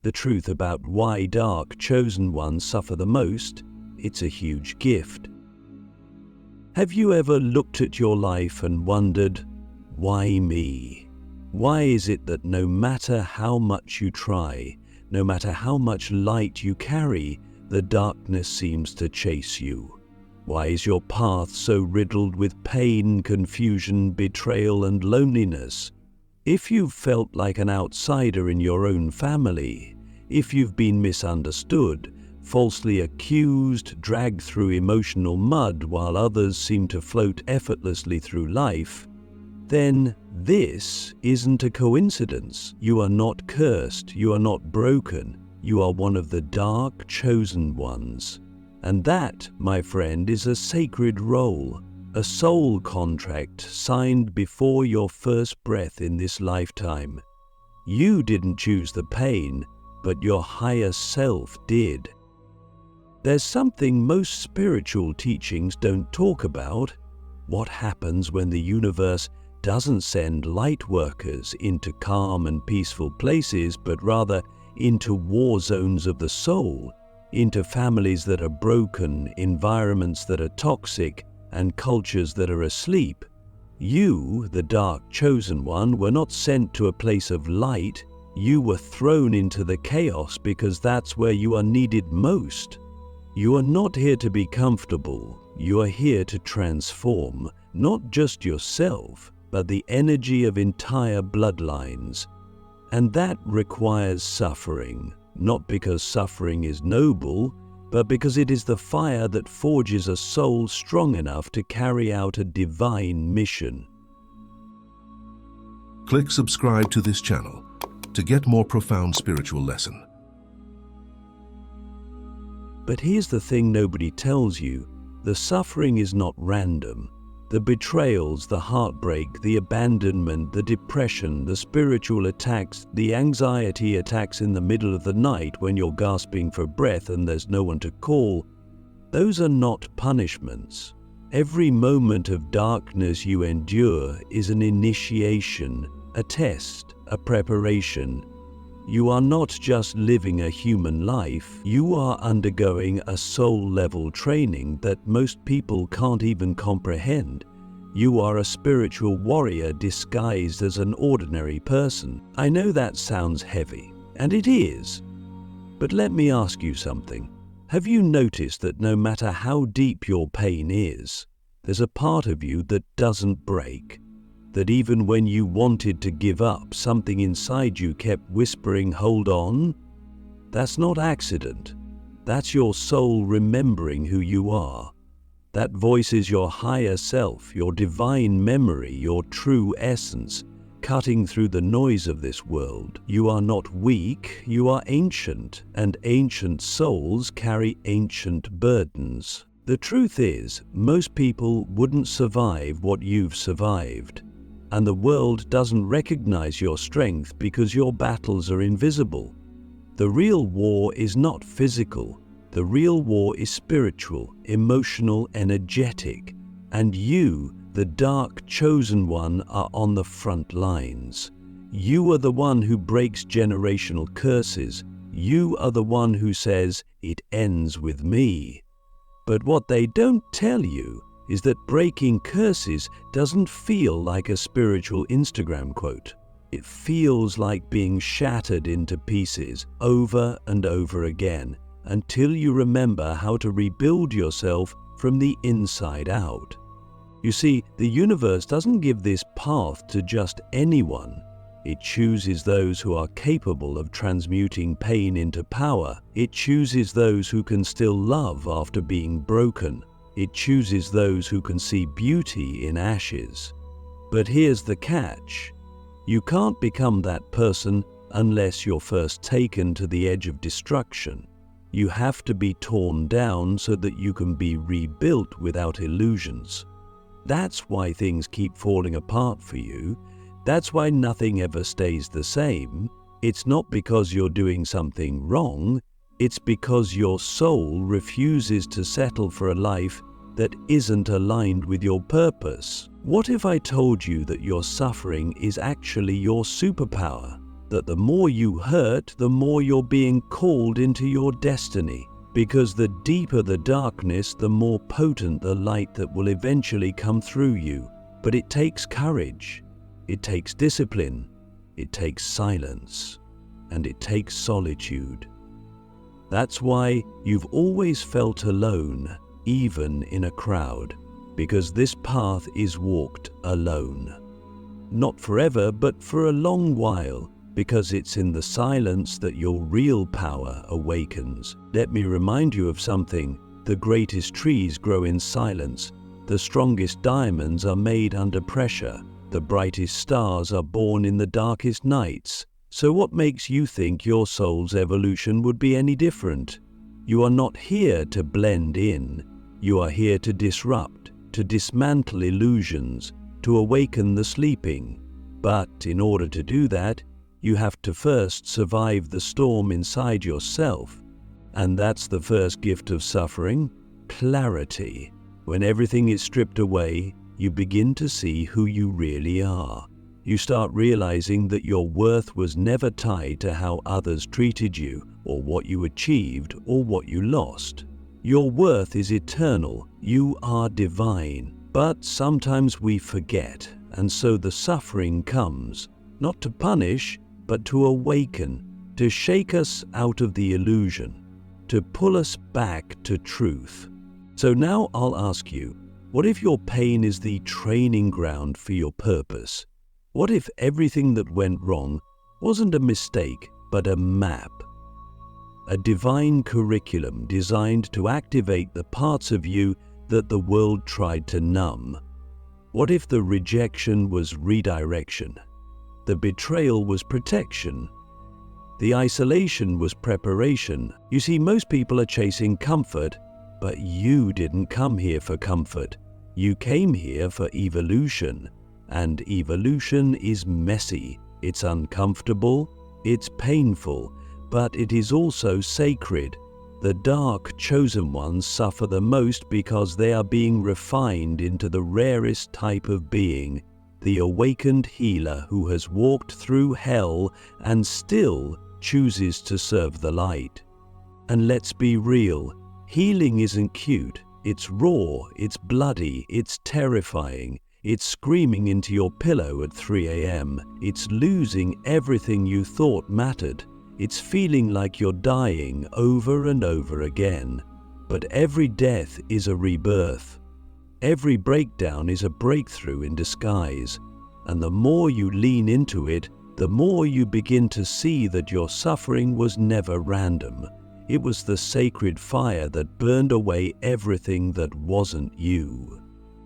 The truth about why dark chosen ones suffer the most, it's a huge gift. Have you ever looked at your life and wondered, why me? Why is it that no matter how much you try, no matter how much light you carry, the darkness seems to chase you? Why is your path so riddled with pain, confusion, betrayal, and loneliness? If you've felt like an outsider in your own family, if you've been misunderstood, falsely accused, dragged through emotional mud while others seem to float effortlessly through life, then this isn't a coincidence. You are not cursed, you are not broken, you are one of the dark chosen ones. And that, my friend, is a sacred role, a soul contract signed before your first breath in this lifetime. You didn't choose the pain, but your higher self did. There's something most spiritual teachings don't talk about: what happens when the universe doesn't send light workers into calm and peaceful places, but rather into war zones of the soul, into families that are broken, environments that are toxic, and cultures that are asleep. You, the dark chosen one, were not sent to a place of light. You were thrown into the chaos because that's where you are needed most. You are not here to be comfortable. You are here to transform, not just yourself, but the energy of entire bloodlines. And that requires suffering, not because suffering is noble, but because it is the fire that forges a soul strong enough to carry out a divine mission. Click subscribe to this channel to get more profound spiritual lesson. But here's the thing nobody tells you: the suffering is not random. The betrayals, the heartbreak, the abandonment, the depression, the spiritual attacks, the anxiety attacks in the middle of the night when you're gasping for breath and there's no one to call, those are not punishments. Every moment of darkness you endure is an initiation, a test, a preparation. You are not just living a human life, you are undergoing a soul-level training that most people can't even comprehend. You are a spiritual warrior disguised as an ordinary person. I know that sounds heavy, and it is. But let me ask you something. Have you noticed that no matter how deep your pain is, there's a part of you that doesn't break? That even when you wanted to give up, something inside you kept whispering, "Hold on"? That's not accident. That's your soul remembering who you are. That voice is your higher self, your divine memory, your true essence, cutting through the noise of this world. You are not weak, you are ancient, and ancient souls carry ancient burdens. The truth is, most people wouldn't survive what you've survived. And the world doesn't recognize your strength because your battles are invisible. The real war is not physical. The real war is spiritual, emotional, energetic. And you, the dark chosen one, are on the front lines. You are the one who breaks generational curses. You are the one who says, "It ends with me." But what they don't tell you is that breaking curses doesn't feel like a spiritual Instagram quote. It feels like being shattered into pieces over and over again until you remember how to rebuild yourself from the inside out. You see, the universe doesn't give this path to just anyone. It chooses those who are capable of transmuting pain into power. It chooses those who can still love after being broken. It chooses those who can see beauty in ashes. But here's the catch. You can't become that person unless you're first taken to the edge of destruction. You have to be torn down so that you can be rebuilt without illusions. That's why things keep falling apart for you. That's why nothing ever stays the same. It's not because you're doing something wrong. It's because your soul refuses to settle for a life that isn't aligned with your purpose. What if I told you that your suffering is actually your superpower? that the more you hurt, the more you're being called into your destiny. Because the deeper the darkness, the more potent the light that will eventually come through you. But it takes courage, it takes discipline, it takes silence, and it takes solitude. That's why you've always felt alone, even in a crowd, because this path is walked alone. Not forever, but for a long while, because it's in the silence that your real power awakens. Let me remind you of something. The greatest trees grow in silence. The strongest diamonds are made under pressure. The brightest stars are born in the darkest nights. So what makes you think your soul's evolution would be any different? You are not here to blend in. You are here to disrupt, to dismantle illusions, to awaken the sleeping. But in order to do that, you have to first survive the storm inside yourself. And that's the first gift of suffering, clarity. When everything is stripped away, you begin to see who you really are. You start realizing that your worth was never tied to how others treated you, or what you achieved, or what you lost. Your worth is eternal. You are divine. But sometimes we forget, and so the suffering comes, not to punish, but to awaken, to shake us out of the illusion, to pull us back to truth. So now I'll ask you, what if your pain is the training ground for your purpose? What if everything that went wrong wasn't a mistake, but a map? A divine curriculum designed to activate the parts of you that the world tried to numb. What if the rejection was redirection? The betrayal was protection. The isolation was preparation. You see, most people are chasing comfort, but you didn't come here for comfort. You came here for evolution. And evolution is messy. It's uncomfortable. It's painful. But it is also sacred. The dark chosen ones suffer the most because they are being refined into the rarest type of being, the awakened healer who has walked through hell and still chooses to serve the light. And let's be real, healing isn't cute. It's raw, it's bloody, it's terrifying. It's screaming into your pillow at 3 a.m. It's losing everything you thought mattered. It's feeling like you're dying over and over again. But every death is a rebirth. Every breakdown is a breakthrough in disguise. And the more you lean into it, the more you begin to see that your suffering was never random. It was the sacred fire that burned away everything that wasn't you.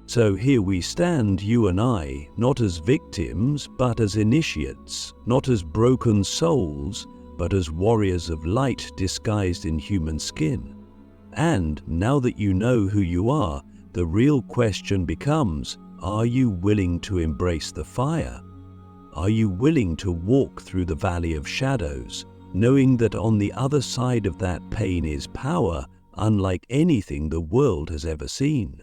So here we stand, you and I, not as victims, but as initiates, not as broken souls, but as warriors of light disguised in human skin. And now that you know who you are, the real question becomes, are you willing to embrace the fire? Are you willing to walk through the valley of shadows, knowing that on the other side of that pain is power, unlike anything the world has ever seen?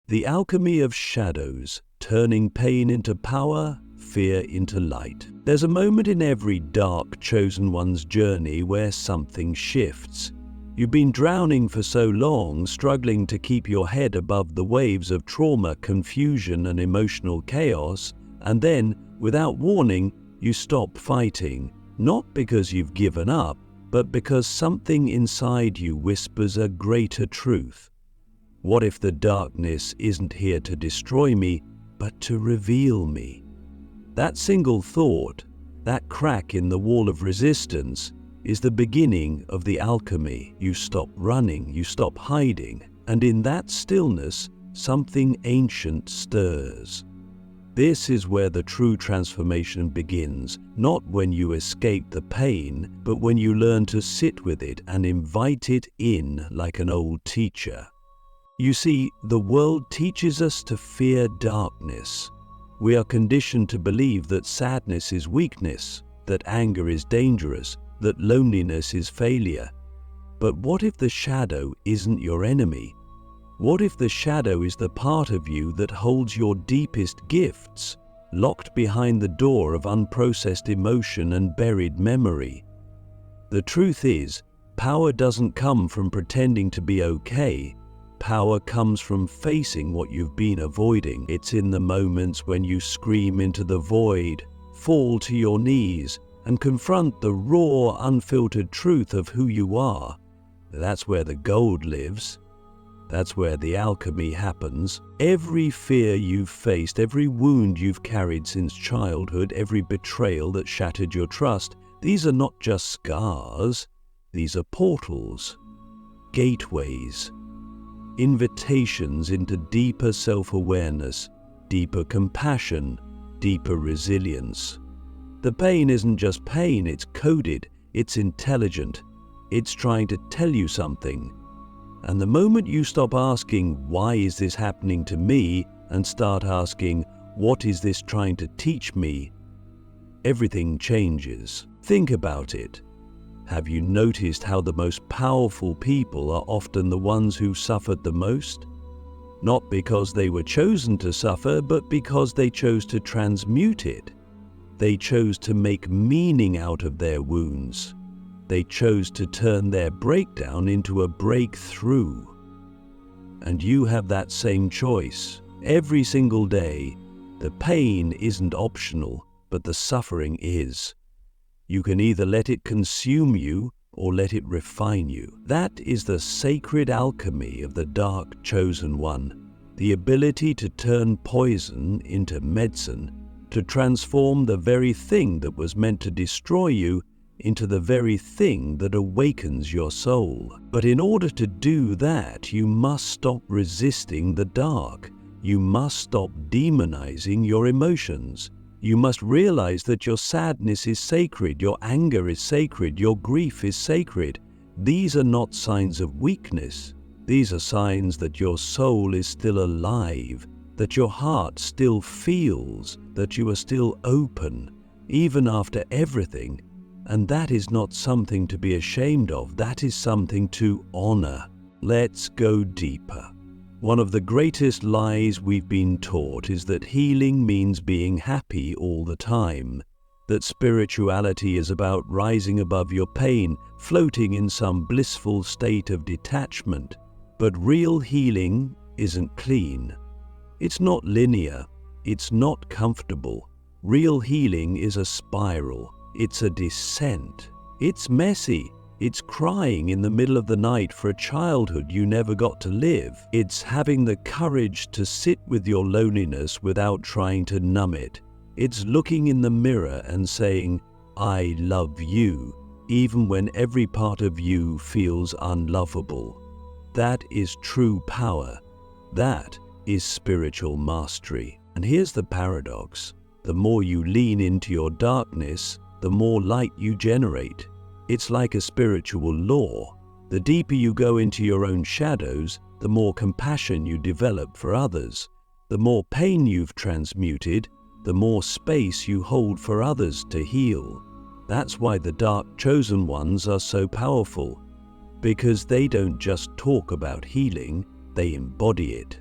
The alchemy of shadows, turning pain into power, fear into light. There's a moment in every dark chosen one's journey where something shifts. You've been drowning for so long, struggling to keep your head above the waves of trauma, confusion, and emotional chaos, and then, without warning, you stop fighting, not because you've given up, but because something inside you whispers a greater truth. What if the darkness isn't here to destroy me, but to reveal me? That single thought, that crack in the wall of resistance, is the beginning of the alchemy. You stop running, you stop hiding, and in that stillness, something ancient stirs. This is where the true transformation begins, not when you escape the pain, but when you learn to sit with it and invite it in like an old teacher. You see, the world teaches us to fear darkness. We are conditioned to believe that sadness is weakness, that anger is dangerous, that loneliness is failure. But what if the shadow isn't your enemy? What if the shadow is the part of you that holds your deepest gifts? locked behind the door of unprocessed emotion and buried memory. The truth is, power doesn't come from pretending to be okay. Power comes from facing what you've been avoiding. It's in the moments when you scream into the void, fall to your knees, and confront the raw, unfiltered truth of who you are. That's where the gold lives. That's where the alchemy happens. Every fear you've faced, every wound you've carried since childhood, every betrayal that shattered your trust, these are not just scars. These are portals, gateways, invitations into deeper self-awareness, deeper compassion, deeper resilience. The pain isn't just pain, it's coded, it's intelligent, it's trying to tell you something. And the moment you stop asking, why is this happening to me, and start asking, what is this trying to teach me, everything changes. Think about it. Have you noticed how the most powerful people are often the ones who suffered the most? Not because they were chosen to suffer, but because they chose to transmute it. They chose to make meaning out of their wounds. They chose to turn their breakdown into a breakthrough. And you have that same choice. Every single day, the pain isn't optional, but the suffering is. You can either let it consume you or let it refine you. That is the sacred alchemy of the dark chosen one. The ability to turn poison into medicine, to transform the very thing that was meant to destroy you into the very thing that awakens your soul. But in order to do that, you must stop resisting the dark. You must stop demonizing your emotions. You must realize that your sadness is sacred, your anger is sacred, your grief is sacred. These are not signs of weakness. These are signs that your soul is still alive, that your heart still feels, that you are still open, even after everything. And that is not something to be ashamed of, that is something to honor. Let's go deeper. One of the greatest lies we've been taught is that healing means being happy all the time, that spirituality is about rising above your pain, floating in some blissful state of detachment. But real healing isn't clean. It's not linear. It's not comfortable. Real healing is a spiral. It's a descent. It's messy. It's crying in the middle of the night for a childhood you never got to live. It's having the courage to sit with your loneliness without trying to numb it. It's looking in the mirror and saying, I love you, even when every part of you feels unlovable. That is true power. That is spiritual mastery. And here's the paradox. The more you lean into your darkness, the more light you generate. It's like a spiritual law. The deeper you go into your own shadows, the more compassion you develop for others. The more pain you've transmuted, the more space you hold for others to heal. That's why the dark chosen ones are so powerful, because they don't just talk about healing, they embody it.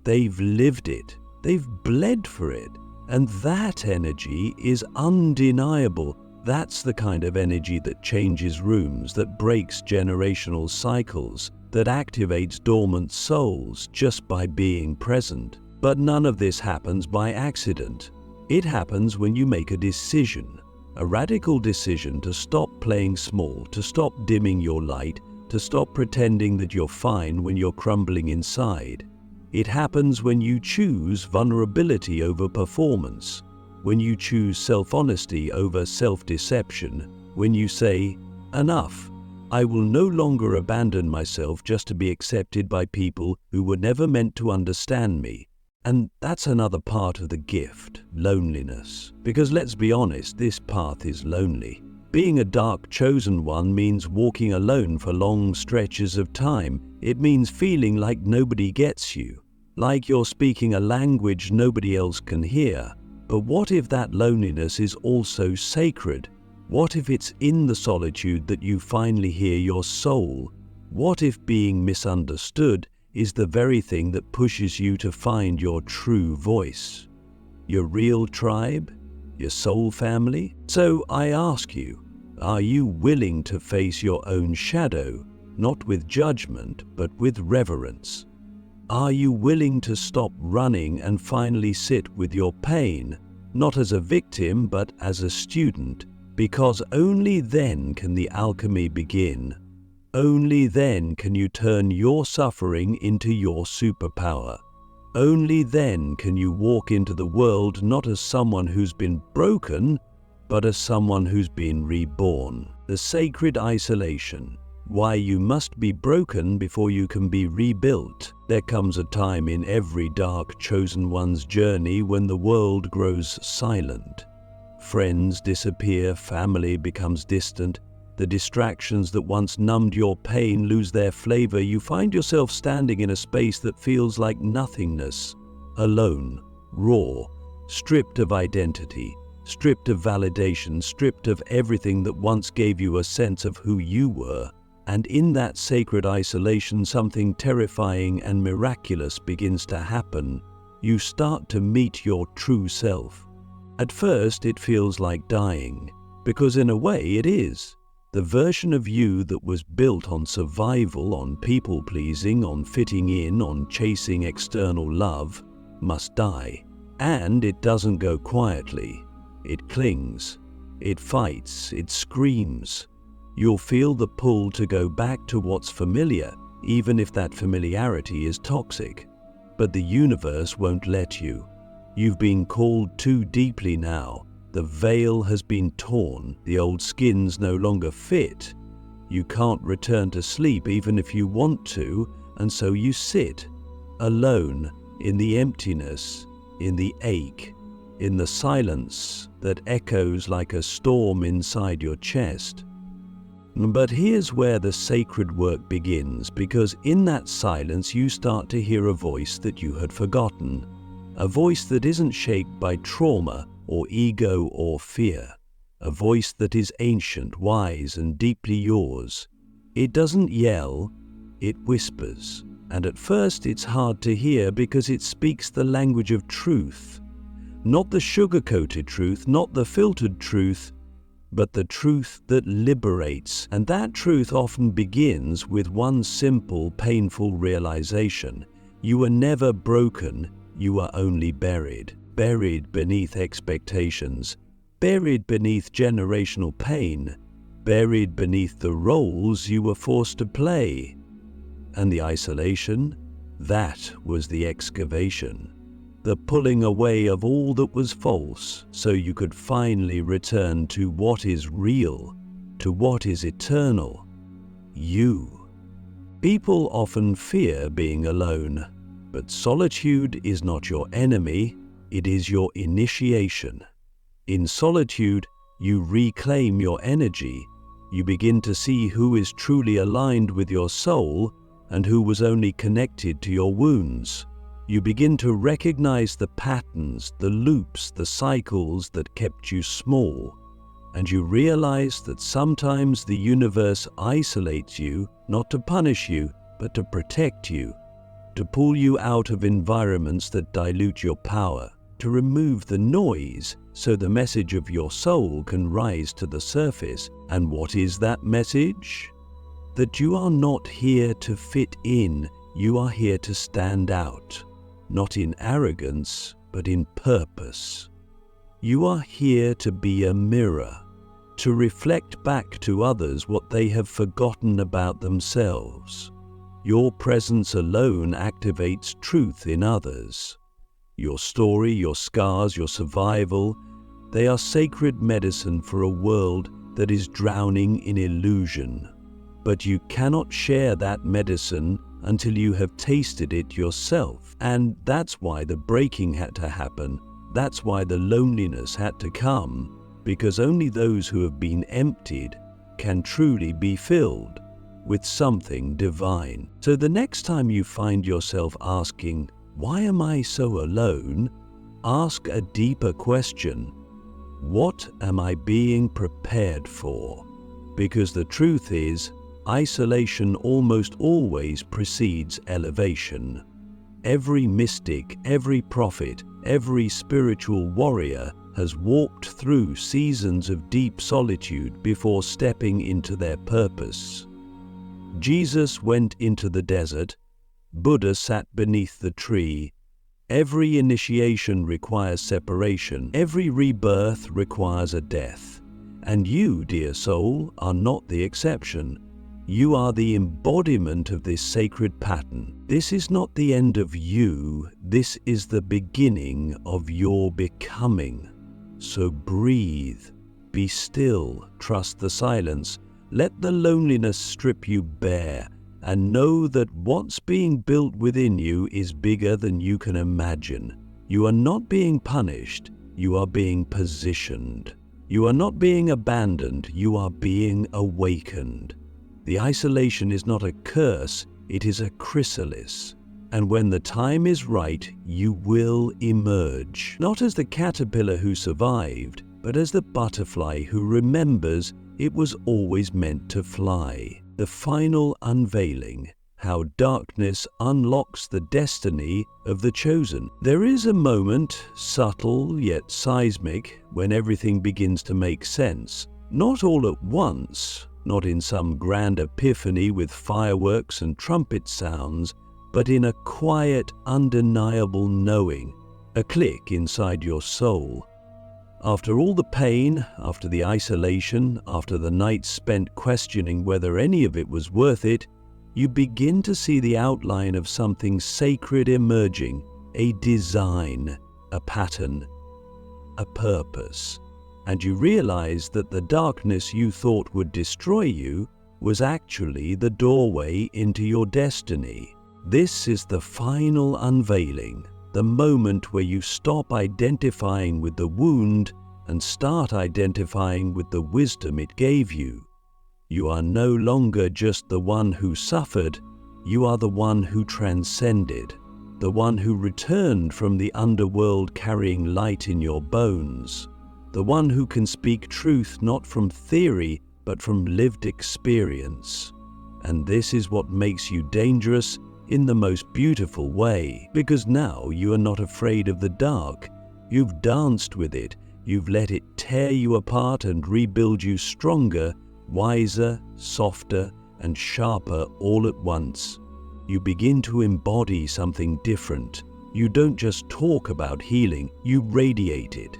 They've lived it, they've bled for it, and that energy is undeniable. That's the kind of energy that changes rooms, that breaks generational cycles, that activates dormant souls just by being present. But none of this happens by accident. It happens when you make a decision, a radical decision to stop playing small, to stop dimming your light, to stop pretending that you're fine when you're crumbling inside. It happens when you choose vulnerability over performance, when you choose self-honesty over self-deception, when you say, enough, I will no longer abandon myself just to be accepted by people who were never meant to understand me. And that's another part of the gift, loneliness. Because let's be honest, this path is lonely. Being a dark chosen one means walking alone for long stretches of time. It means feeling like nobody gets you, like you're speaking a language nobody else can hear. But what if that loneliness is also sacred? What if it's in the solitude that you finally hear your soul? What if being misunderstood is the very thing that pushes you to find your true voice? your real tribe, your soul family. So I ask you, are you willing to face your own shadow, not with judgment, but with reverence? Are you willing to stop running and finally sit with your pain, not as a victim, but as a student? Because only then can the alchemy begin. Only then can you turn your suffering into your superpower. Only then can you walk into the world not as someone who's been broken, but as someone who's been reborn. The sacred isolation. Why you must be broken before you can be rebuilt. There comes a time in every dark chosen one's journey when the world grows silent. Friends disappear, family becomes distant. The distractions that once numbed your pain lose their flavor. You find yourself standing in a space that feels like nothingness, alone, raw, stripped of identity, stripped of validation, stripped of everything that once gave you a sense of who you were. And in that sacred isolation, something terrifying and miraculous begins to happen. You start to meet your true self. At first, it feels like dying, because in a way it is. The version of you that was built on survival, on people-pleasing, on fitting in, on chasing external love, must die. And it doesn't go quietly. It clings. It fights. It screams. You'll feel the pull to go back to what's familiar, even if that familiarity is toxic. But the universe won't let you. You've been called too deeply now. The veil has been torn. The old skins no longer fit. You can't return to sleep even if you want to, and so you sit, alone, in the emptiness, in the ache, in the silence that echoes like a storm inside your chest. But here's where the sacred work begins, because in that silence you start to hear a voice that you had forgotten. A voice that isn't shaped by trauma or ego or fear. A voice that is ancient, wise, and deeply yours. It doesn't yell, it whispers. And at first it's hard to hear because it speaks the language of truth. Not the sugar-coated truth, not the filtered truth, but the truth that liberates. And that truth often begins with one simple, painful realization. You were never broken, you are only buried. Buried beneath expectations, buried beneath generational pain, buried beneath the roles you were forced to play. And the isolation? That was the excavation. The pulling away of all that was false so you could finally return to what is real, to what is eternal. You. People often fear being alone, but solitude is not your enemy. It is your initiation. In solitude, you reclaim your energy. You begin to see who is truly aligned with your soul and who was only connected to your wounds. You begin to recognize the patterns, the loops, the cycles that kept you small. And you realize that sometimes the universe isolates you, not to punish you, but to protect you, to pull you out of environments that dilute your power, to remove the noise so the message of your soul can rise to the surface. And what is that message? That you are not here to fit in, you are here to stand out, not in arrogance, but in purpose. You are here to be a mirror, to reflect back to others what they have forgotten about themselves. Your presence alone activates truth in others. Your story, your scars, your survival, they are sacred medicine for a world that is drowning in illusion. But you cannot share that medicine until you have tasted it yourself. And that's why the breaking had to happen. That's why the loneliness had to come, because only those who have been emptied can truly be filled with something divine. So the next time you find yourself asking, "Why am I so alone?" ask a deeper question. What am I being prepared for? Because the truth is, isolation almost always precedes elevation. Every mystic, every prophet, every spiritual warrior has walked through seasons of deep solitude before stepping into their purpose. Jesus went into the desert. Buddha sat beneath the tree. Every initiation requires separation. Every rebirth requires a death. And you, dear soul, are not the exception. You are the embodiment of this sacred pattern. This is not the end of you. This is the beginning of your becoming. So breathe, be still, trust the silence. Let the loneliness strip you bare, and know that what's being built within you is bigger than you can imagine. You are not being punished, you are being positioned. You are not being abandoned, you are being awakened. The isolation is not a curse, it is a chrysalis. And when the time is right, you will emerge. Not as the caterpillar who survived, but as the butterfly who remembers it was always meant to fly. The final unveiling, how darkness unlocks the destiny of the chosen. There is a moment, subtle yet seismic, when everything begins to make sense. Not all at once, not in some grand epiphany with fireworks and trumpet sounds, but in a quiet, undeniable knowing, a click inside your soul. After all the pain, after the isolation, after the nights spent questioning whether any of it was worth it, you begin to see the outline of something sacred emerging, a design, a pattern, a purpose. And you realize that the darkness you thought would destroy you was actually the doorway into your destiny. This is the final unveiling, the moment where you stop identifying with the wound and start identifying with the wisdom it gave you. You are no longer just the one who suffered, you are the one who transcended, the one who returned from the underworld carrying light in your bones, the one who can speak truth not from theory but from lived experience. And this is what makes you dangerous in the most beautiful way, because now you are not afraid of the dark. You've danced with it, you've let it tear you apart and rebuild you stronger, wiser, softer, and sharper all at once. You begin to embody something different. You don't just talk about healing, you radiate it.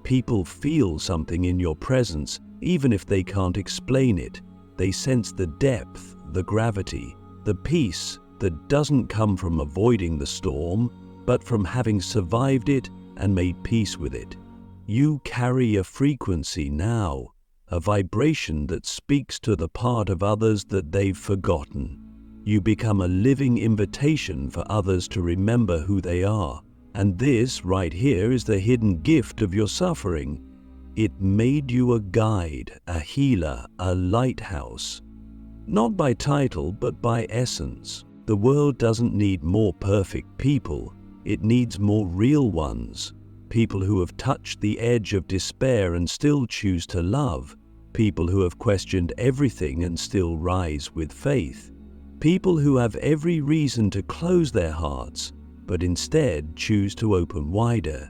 People feel something in your presence, even if they can't explain it. They sense the depth, the gravity, the peace that doesn't come from avoiding the storm, but from having survived it and made peace with it. You carry a frequency now, a vibration that speaks to the part of others that they've forgotten. You become a living invitation for others to remember who they are. And this right here is the hidden gift of your suffering. It made you a guide, a healer, a lighthouse. Not by title, but by essence. The world doesn't need more perfect people. It needs more real ones. People who have touched the edge of despair and still choose to love. People who have questioned everything and still rise with faith. People who have every reason to close their hearts, but instead choose to open wider.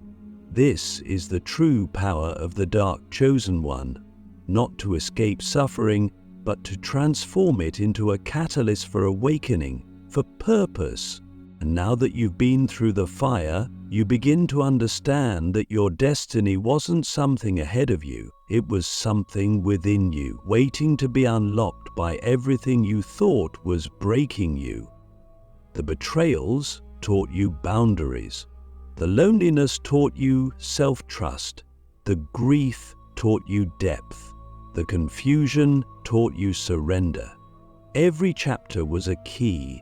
This is the true power of the dark chosen one, not to escape suffering, but to transform it into a catalyst for awakening, for purpose. And now that you've been through the fire, you begin to understand that your destiny wasn't something ahead of you, it was something within you, waiting to be unlocked by everything you thought was breaking you. The betrayals taught you boundaries. The loneliness taught you self-trust. The grief taught you depth. The confusion taught you surrender. Every chapter was a key.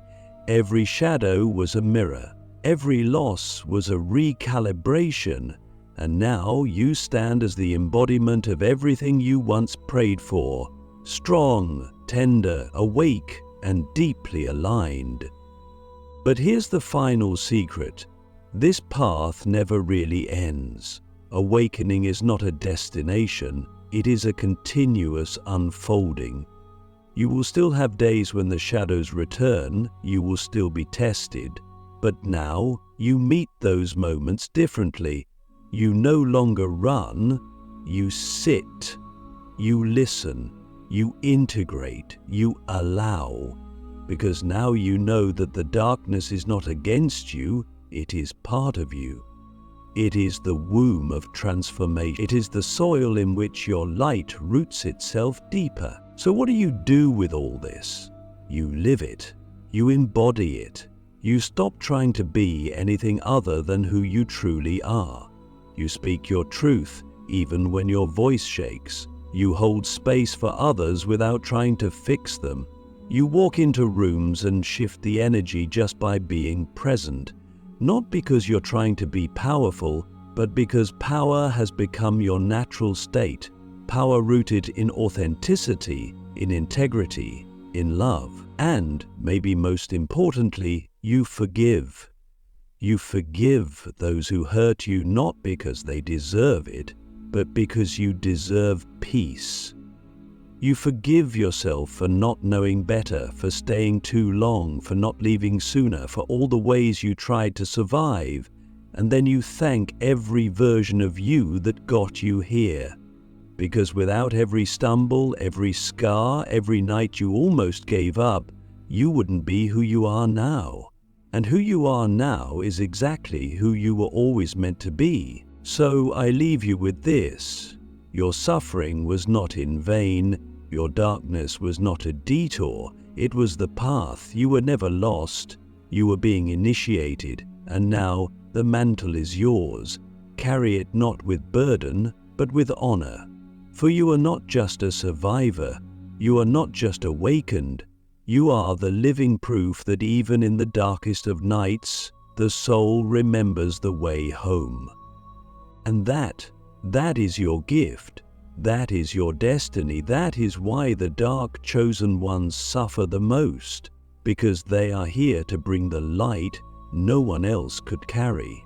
Every shadow was a mirror. Every loss was a recalibration. And now you stand as the embodiment of everything you once prayed for. Strong, tender, awake, and deeply aligned. But here's the final secret. This path never really ends. Awakening is not a destination, it is a continuous unfolding. You will still have days when the shadows return, you will still be tested, But now you meet those moments differently. You no longer run, you sit, you listen, you integrate, you allow. Because now you know that the darkness is not against you, it is part of you. It is the womb of transformation. It is the soil in which your light roots itself deeper. So what do you do with all this? You live it. You embody it. You stop trying to be anything other than who you truly are. You speak your truth, even when your voice shakes. You hold space for others without trying to fix them. You walk into rooms and shift the energy just by being present. Not because you're trying to be powerful, but because power has become your natural state. Power rooted in authenticity, in integrity, in love. And, maybe most importantly, you forgive. You forgive those who hurt you not because they deserve it, but because you deserve peace. You forgive yourself for not knowing better, for staying too long, for not leaving sooner, for all the ways you tried to survive, and then you thank every version of you that got you here. Because without every stumble, every scar, every night you almost gave up, you wouldn't be who you are now. And who you are now is exactly who you were always meant to be. So I leave you with this. Your suffering was not in vain. Your darkness was not a detour. It was the path. You were never lost. You were being initiated. And now the mantle is yours. Carry it not with burden, but with honor. For you are not just a survivor. You are not just awakened. You are the living proof that even in the darkest of nights, the soul remembers the way home. And that is your gift. That is your destiny. That is why the dark chosen ones suffer the most, because they are here to bring the light no one else could carry.